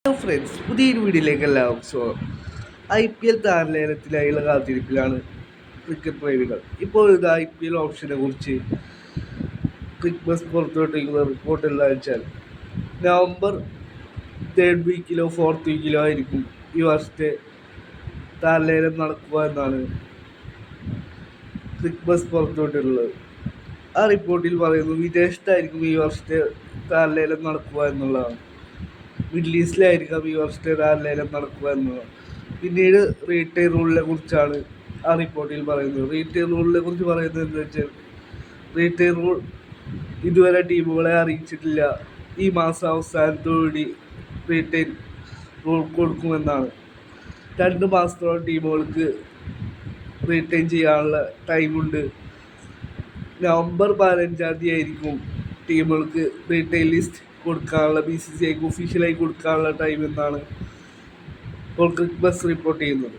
Hello friends, പുതിയൊരു വീഡിയോയിലേക്ക് എല്ലാവർക്കും സ്വാഗതം. IPL താരലേലത്തിനായുള്ള കാത്തിരിപ്പിലാണ് ക്രിക്കറ്റ് പ്രേമികൾ. ഇപ്പോൾ ഇത് IPL ഓപ്ഷനെ കുറിച്ച് ക്രിക്ബസ് പുറത്തുവിട്ടിരിക്കുന്ന റിപ്പോർട്ട് എന്താണെന്ന് വെച്ചാൽ നവംബർ 3rd വീക്കിലോ 4th വീക്കിലോ ആയിരിക്കും ഈ വർഷത്തെ താരലേലം നടക്കുക എന്നാണ് ക്രിക്ബസ് പുറത്തുവിട്ടിട്ടുള്ളത്. ആ റിപ്പോർട്ടിൽ പറയുന്നു വിദേശത്തായിരിക്കും ഈ വർഷത്തെ താരലേലം നടക്കുക എന്നുള്ളതാണ്. മിഡിൽ ഈസ്റ്റിലായിരിക്കാം ഈ വർഷത്തെ താരലേലം നടക്കുക എന്നുള്ളത്. പിന്നീട് റീറ്റെയിൽ റൂളിനെ കുറിച്ചാണ് ആ റിപ്പോർട്ടിൽ പറയുന്നത്. റീറ്റെയിൽ റൂളിനെ കുറിച്ച് പറയുന്നത് എന്താ വെച്ചാൽ, റീറ്റെയിൽ റൂൾ ഇതുവരെ ടീമുകളെ അറിയിച്ചിട്ടില്ല. ഈ മാസം അവസാനത്തോടുകൂടി റീറ്റെയിൽ റൂൾ കൊടുക്കുമെന്നാണ്. 2 മാസത്തോളം ടീമുകൾക്ക് റീറ്റെയിൽ ചെയ്യാനുള്ള ടൈമുണ്ട്. നവംബർ 15-ാം തീയതി ആയിരിക്കും ടീമുകൾക്ക് റീറ്റെയിൽ ലിസ്റ്റ് കൊടുക്കാനുള്ള, BCCIക്ക് ഒഫീഷ്യലായി കൊടുക്കാനുള്ള ടൈം എന്നാണ് ഇപ്പോൾ ക്രിക്ബസ് റിപ്പോർട്ട് ചെയ്യുന്നത്.